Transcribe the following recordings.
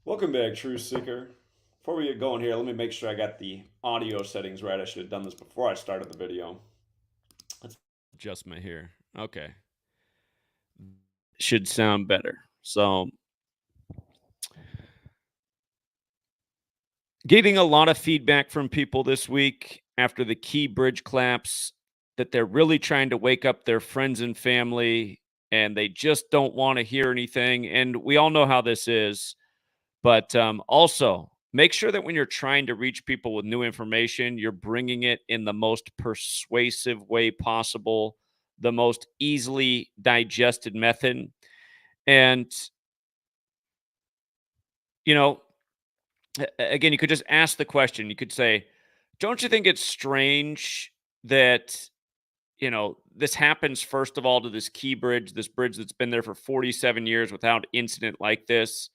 Welcome back, Truth Seeker. Before we get going here, let me make sure I got the audio settings right. I should have done this before I started the video. Let's adjustment here. Okay. Should sound better. So, getting a lot of feedback from people this week after the key bridge collapse that they're really trying to wake up their friends and family and they just don't want to hear anything. And we all know how this is. But also, make sure that when you're trying to reach people with new information, you're bringing it in the most persuasive way possible, the most easily digested method. And, you know, again, you could just ask the question. You could say, don't you think it's strange that, this happens, first of all, to this key bridge, this bridge that's been there for 47 years without incident like this,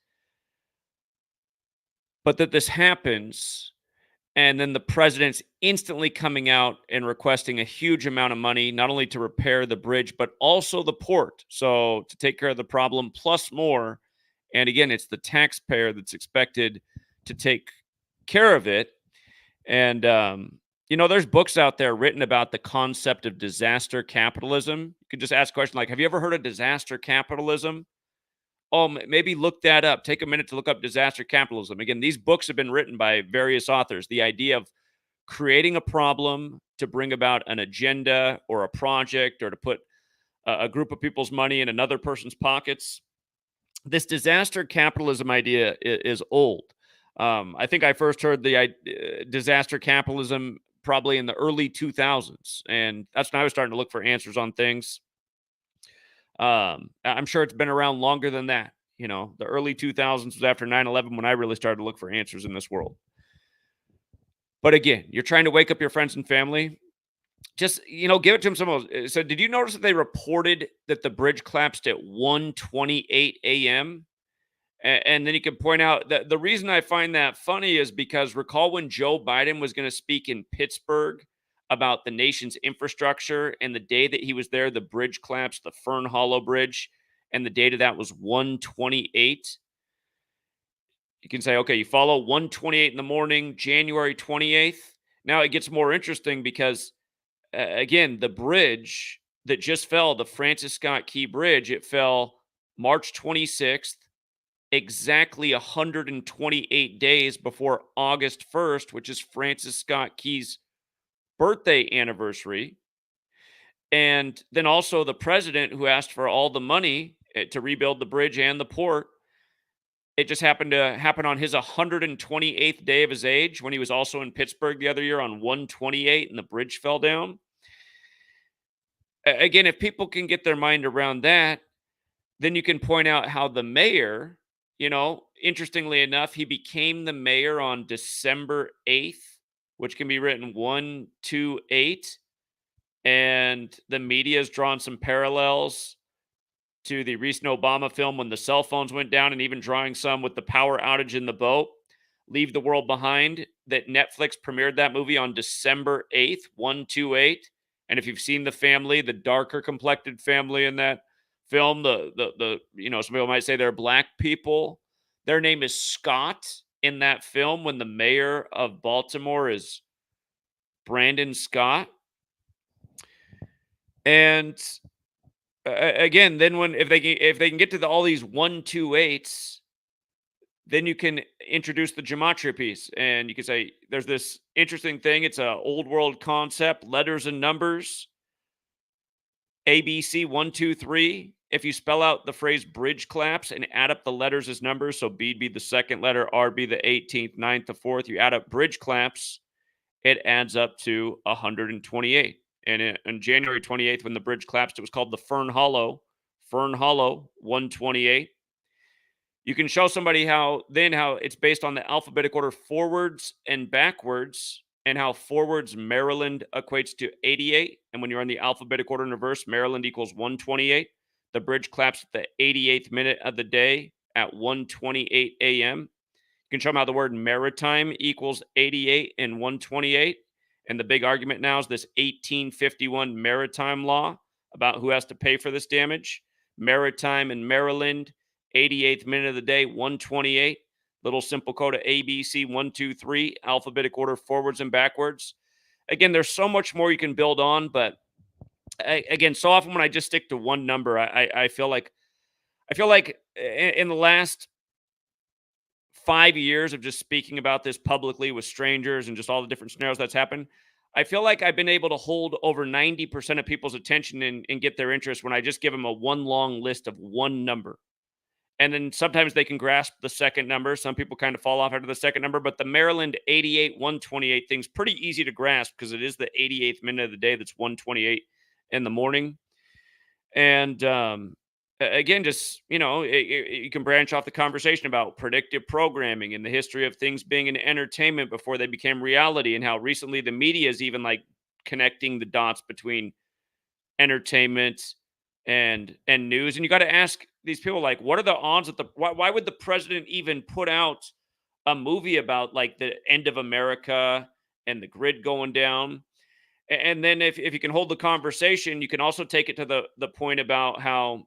but that this happens. And then the president's instantly coming out and requesting a huge amount of money, not only to repair the bridge, but also the port. So to take care of the problem, plus more. And again, it's the taxpayer that's expected to take care of it. And, there's books out there written about the concept of disaster capitalism. You could just ask a question like, have you ever heard of disaster capitalism? Oh, maybe look that up. Take a minute to look up disaster capitalism. Again, these books have been written by various authors. The idea of creating a problem to bring about an agenda or a project or to put a group of people's money in another person's pockets. This disaster capitalism idea is old. I think I first heard the disaster capitalism probably in the early 2000s. And that's when I was starting to look for answers on things. I'm sure it's been around longer than that. The early 2000s was after 9/11 when I really started to look for answers in this world. But again, you're trying to wake up your friends and family. Just, give it to them some of those. So did you notice that they reported that the bridge collapsed at 1:28 a.m.? And then you can point out that the reason I find that funny is because recall when Joe Biden was going to speak in Pittsburgh about the nation's infrastructure, and the day that he was there, the bridge collapsed, the Fern Hollow Bridge, and the date of that was 1:28. You can say, okay, you follow 1:28 in the morning, January 28th. Now it gets more interesting because again, the bridge that just fell, the Francis Scott Key Bridge, it fell March 26th, exactly 128 days before August 1st, which is Francis Scott Key's birthday anniversary. And then also the president who asked for all the money to rebuild the bridge and the port, it just happened to happen on his 128th day of his age when he was also in Pittsburgh the other year on 128 and the bridge fell down. Again, if people can get their mind around that, then you can point out how the mayor, interestingly enough, he became the mayor on December 8th, which can be written 128. And the media has drawn some parallels to the recent Obama film when the cell phones went down, and even drawing some with the power outage in the boat, Leave the World Behind, that Netflix premiered that movie on December 8th, 128. And if you've seen the family, the darker complected family in that film, some people might say they're black people. Their name is Scott in that film when the mayor of Baltimore is Brandon Scott. And again, then if they can get to all these 128s, then you can introduce the gematria piece, and you can say there's this interesting thing. It's a old world concept, letters and numbers. ABC 123. If you spell out the phrase bridge collapse and add up the letters as numbers, so B be the second letter, R be the 18th, 9th, the fourth, you add up bridge collapse, it adds up to 128. And on January 28th, when the bridge collapsed, it was called the Fern Hollow 128. You can show somebody how it's based on the alphabetic order forwards and backwards, and how forwards Maryland equates to 88. And when you're on the alphabetic order in reverse, Maryland equals 128. The bridge collapsed at the 88th minute of the day at 1:28 a.m. You can show them how the word maritime equals 88 and 128. And the big argument now is this 1851 maritime law about who has to pay for this damage. Maritime in Maryland, 88th minute of the day, 128. Little simple code of ABC 123, alphabetic order forwards and backwards. Again, there's so much more you can build on, but again, so often when I just stick to one number, I feel like in the last 5 years of just speaking about this publicly with strangers and just all the different scenarios that's happened, I feel like I've been able to hold over 90% of people's attention and get their interest when I just give them a one long list of one number. And then sometimes they can grasp the second number. Some people kind of fall off after the second number, but the Maryland 88 128 thing's pretty easy to grasp because it is the 88th minute of the day that's 128 in the morning. And again, just, you can branch off the conversation about predictive programming and the history of things being in entertainment before they became reality, and how recently the media is even like connecting the dots between entertainment and news. And you got to ask these people, like, what are the odds that why would the president even put out a movie about like the end of America and the grid going down? And then if you can hold the conversation, you can also take it to the point about how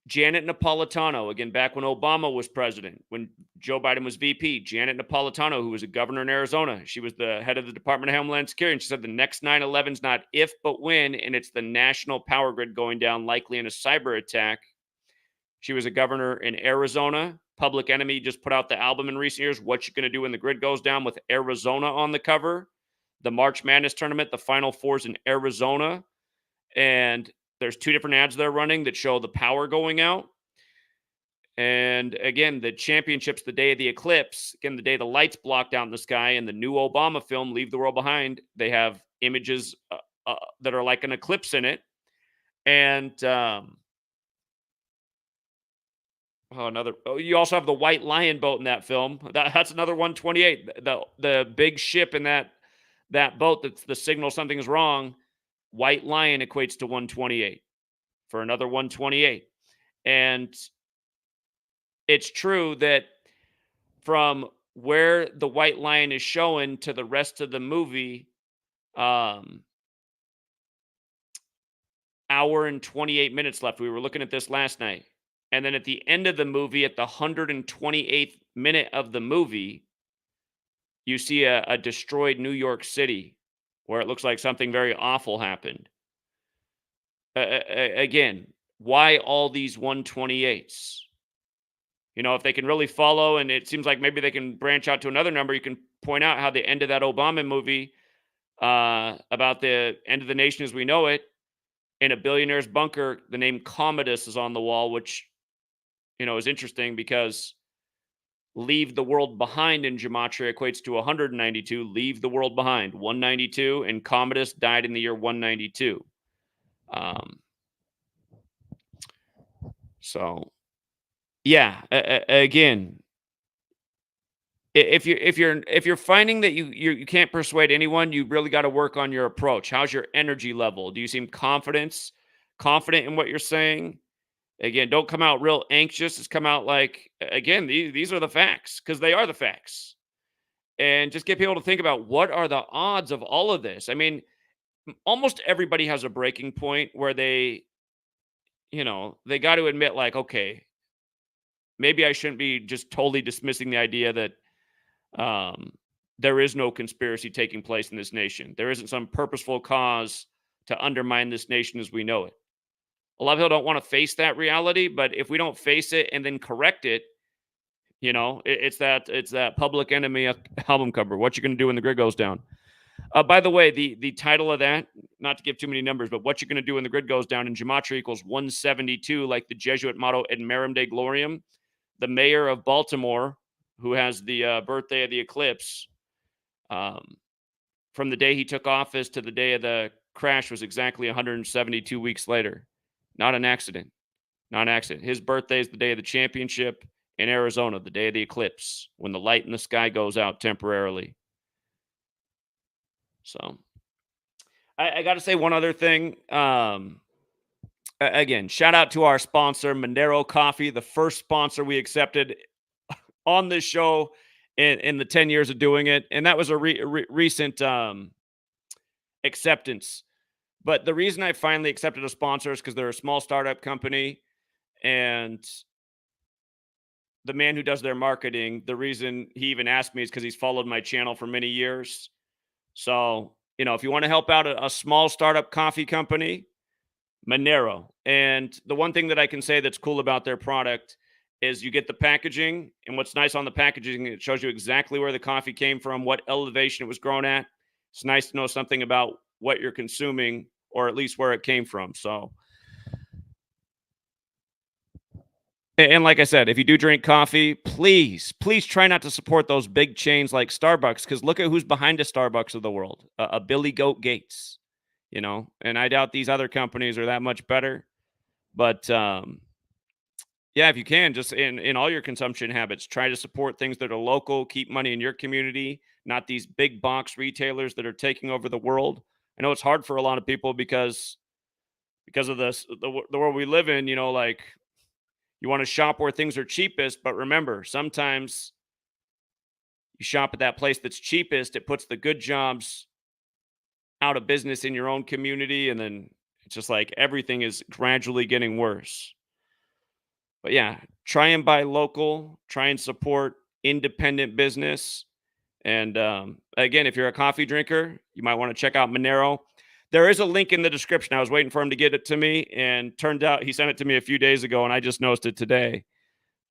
Janet Napolitano, again, back when Obama was president, when Joe Biden was VP, Janet Napolitano, who was a governor in Arizona, she was the head of the Department of Homeland Security. And she said the next 9/11 is not if, but when, and it's the national power grid going down, likely in a cyber attack. She was a governor in Arizona. Public Enemy just put out the album in recent years, What You Gonna Do When the Grid Goes Down, with Arizona on the cover. The March Madness tournament, the Final Four's in Arizona. And there's two different ads they're running that show the power going out. And again, the championship's the day of the eclipse. Again, the day the lights blocked out in the sky. And the new Obama film, Leave the World Behind, they have images that are like an eclipse in it. And you also have the White Lion boat in that film. That's another 128. The big ship in that boat that's the signal something's wrong. White Lion equates to 128 for another 128. And it's true that from where the White Lion is showing to the rest of the movie, hour and 28 minutes left. We were looking at this last night. And then at the end of the movie, at the 128th minute of the movie, you see a destroyed New York City where it looks like something very awful happened. Again, why all these 128s? If they can really follow, and it seems like maybe they can branch out to another number, you can point out how the end of that Obama movie about the end of the nation as we know it, in a billionaire's bunker, the name Commodus is on the wall, which, is interesting because leave the world behind in Gematria equates to 192. Leave the world behind, 192, and Commodus died in the year 192. So, yeah, again, if you're finding that you can't persuade anyone, you really got to work on your approach. How's your energy level? Do you seem confident in what you're saying? Again, don't come out real anxious. Just come out like, again, these are the facts, because they are the facts. And just get people to think about, what are the odds of all of this? I mean, almost everybody has a breaking point where they got to admit, like, okay, maybe I shouldn't be just totally dismissing the idea that there is no conspiracy taking place in this nation. There isn't some purposeful cause to undermine this nation as we know it. A lot of people don't want to face that reality, but if we don't face it and then correct it, it's that Public Enemy album cover. What you going to do when the grid goes down? By the way, the title of that, not to give too many numbers, but what you're going to do when the grid goes down in Gematria equals 172, like the Jesuit motto, Ad Merum Dei Gloriam. The mayor of Baltimore, who has the birthday of the eclipse, from the day he took office to the day of the crash was exactly 172 weeks later. Not an accident. Not an accident. His birthday is the day of the championship in Arizona, the day of the eclipse, when the light in the sky goes out temporarily. So, I got to say one other thing. Again, shout out to our sponsor, Monero Coffee, the first sponsor we accepted on this show in the 10 years of doing it. And that was a recent acceptance. But the reason I finally accepted a sponsor is because they're a small startup company. And the man who does their marketing, the reason he even asked me is because he's followed my channel for many years. So, if you want to help out a small startup coffee company, Monero. And the one thing that I can say that's cool about their product is you get the packaging. And what's nice on the packaging, it shows you exactly where the coffee came from, what elevation it was grown at. It's nice to know something about what you're consuming, or at least where it came from. So, and like I said, if you do drink coffee, please, please try not to support those big chains like Starbucks, because look at who's behind the Starbucks of the world, a Billy Goat Gates, and I doubt these other companies are that much better. But yeah, if you can, just in all your consumption habits, try to support things that are local, keep money in your community, not these big box retailers that are taking over the world. I know it's hard for a lot of people because of this the world we live in, like you want to shop where things are cheapest, but remember, sometimes you shop at that place that's cheapest, it puts the good jobs out of business in your own community, and then it's just like everything is gradually getting worse. But yeah, try and buy local, try and support independent business. And again, if you're a coffee drinker, you might want to check out Monero. There is a link in the description. I was waiting for him to get it to me, and turned out he sent it to me a few days ago, and I just noticed it today.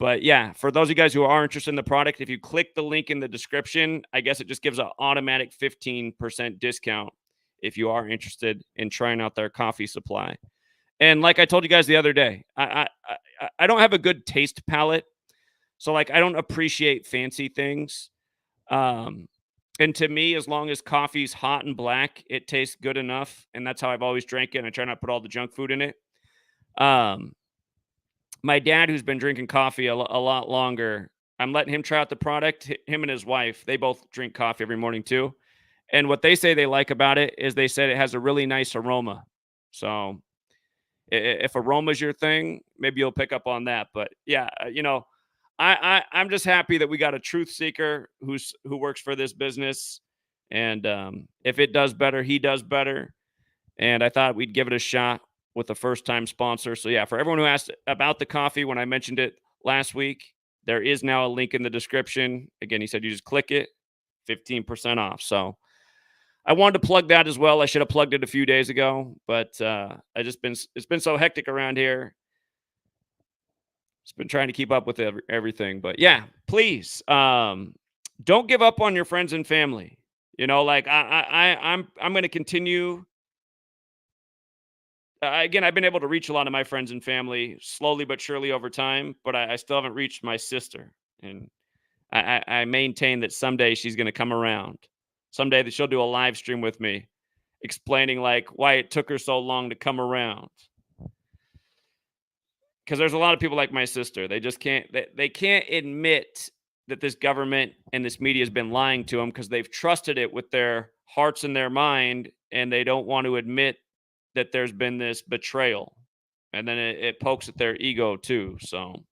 But yeah, for those of you guys who are interested in the product, if you click the link in the description, I guess it just gives an automatic 15% discount if you are interested in trying out their coffee supply. And like I told you guys the other day, I don't have a good taste palette, so like I don't appreciate fancy things. Um, and to me, as long as coffee's hot and black, it tastes good enough, and that's how I've always drank it. And I try not to put all the junk food in it. Um, my dad, who's been drinking coffee a lot longer, I'm letting him try out the product. Him and his wife, they both drink coffee every morning too. And what they say they like about it is they said it has a really nice aroma. So if aroma's your thing, maybe you'll pick up on that. But yeah, I'm just happy that we got a truth seeker who works for this business, and if it does better, he does better. And I thought we'd give it a shot with a first time sponsor. So yeah, for everyone who asked about the coffee when I mentioned it last week, there is now a link in the description. Again, he said you just click it, 15% off. So I wanted to plug that as well. I should have plugged it a few days ago, but it's been so hectic around here. It's been trying to keep up with everything. But yeah, please don't give up on your friends and family. Like I'm going to continue. Again, I've been able to reach a lot of my friends and family slowly but surely over time, but I still haven't reached my sister. And I maintain that someday she's going to come around. Someday that she'll do a live stream with me, explaining like why it took her so long to come around. Because there's a lot of people like my sister. They just can't. They can't admit that this government and this media has been lying to them, because they've trusted it with their hearts and their mind, and they don't want to admit that there's been this betrayal, and then it pokes at their ego too. So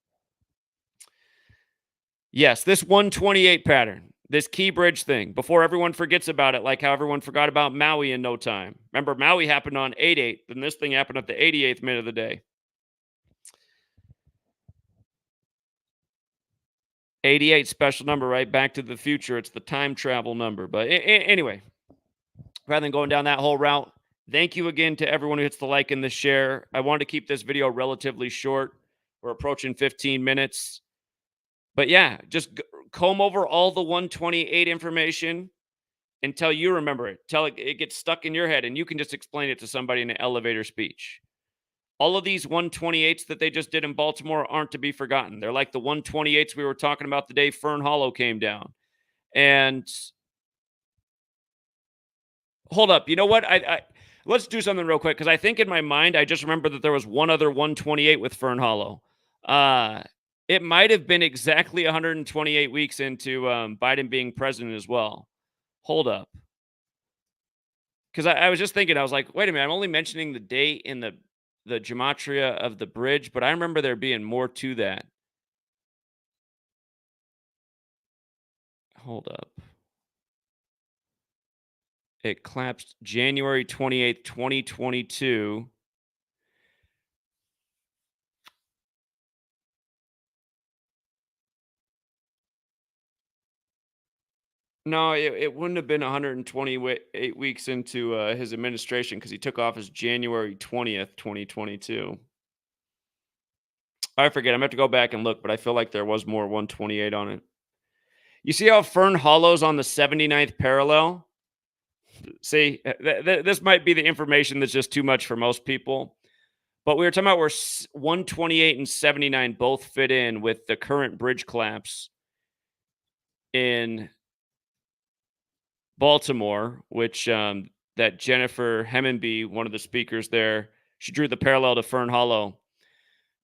yes, this 128 pattern, this key bridge thing, before everyone forgets about it, like how everyone forgot about Maui in no time. Remember, Maui happened on 8/8, then this thing happened at the 88th minute of the day. 88 special number, right? Back to the future. It's the time travel number. But anyway, rather than going down that whole route, thank you again to everyone who hits the like and the share. I wanted to keep this video relatively short. We're approaching 15 minutes. But yeah, just comb over all the 128 information until you remember it. Till it gets stuck in your head, and you can just explain it to somebody in an elevator speech. All of these 128s that they just did in Baltimore aren't to be forgotten. They're like the 128s we were talking about the day Fern Hollow came down. And hold up, you know what? I let's do something real quick, because I think in my mind I just remember that there was one other 128 with Fern Hollow. It might have been exactly 128 weeks into Biden being president as well. Hold up, because I was just thinking, I was like, wait a minute, I'm only mentioning the date in the gematria of the bridge, but I remember there being more to that. Hold up. It collapsed January 28th, 2022. No, it wouldn't have been 128 weeks into his administration because he took office January 20th, 2022. I forget. I'm gonna have to go back and look, but I feel like there was more 128 on it. You see how Fern Hollow's on the 79th parallel? See, this might be the information that's just too much for most people. But we were talking about where 128 and 79 both fit in with the current bridge collapse in Baltimore, which that Jennifer Hemmenby, one of the speakers there, she drew the parallel to Fern Hollow.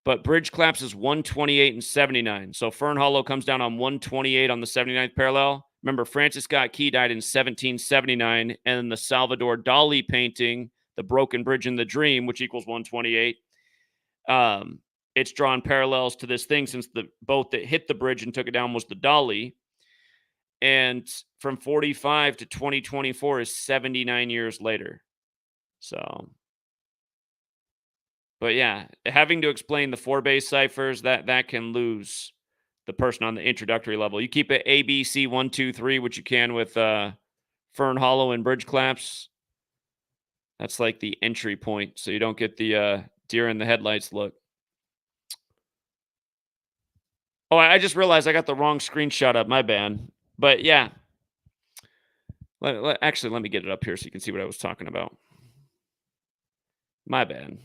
But bridge collapse is 128 and 79. So Fern Hollow comes down on 128 on the 79th parallel. Remember, Francis Scott Key died in 1779, and the Salvador Dali painting, The Broken Bridge in the Dream, which equals 128, it's drawn parallels to this thing since the boat that hit the bridge and took it down was the Dali. And from 45 to 2024 is 79 years later. So, but yeah, having to explain the 4-base ciphers, that can lose the person on the introductory level. You keep it A, B, C, 1, 2, 3, which you can with Fern Hollow and bridge collapse. That's like the entry point, so you don't get the deer in the headlights look. Oh, I just realized I got the wrong screenshot up. My bad. But yeah. Actually, let me get it up here so you can see what I was talking about. My bad.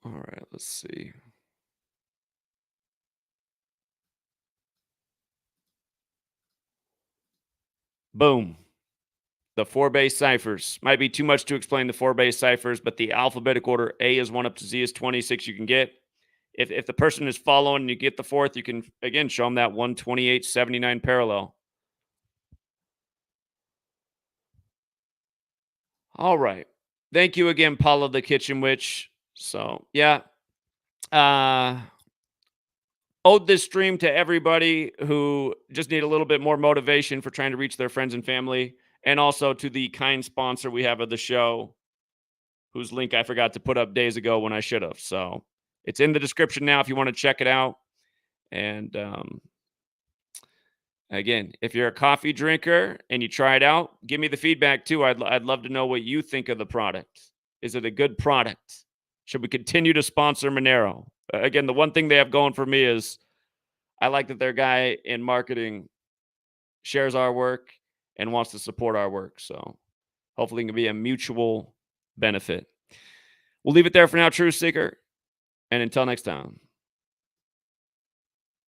All right, let's see. Boom. The 4-base ciphers. Might be too much to explain the 4-base ciphers, but the alphabetic order A is 1 up to Z is 26 you can get. If the person is following and you get the fourth, you can, again, show them that 128.79 parallel. All right. Thank you again, Paula the Kitchen Witch. So, yeah. Owed this stream to everybody who just need a little bit more motivation for trying to reach their friends and family, and also to the kind sponsor we have of the show, whose link I forgot to put up days ago when I should have. So it's in the description now if you want to check it out. And again, if you're a coffee drinker and you try it out, give me the feedback too. I'd love to know what you think of the product. Is it a good product? Should we continue to sponsor Monero? Again, the one thing they have going for me is I like that their guy in marketing shares our work and wants to support our work. So hopefully it can be a mutual benefit. We'll leave it there for now, Truth Seeker. And until next time.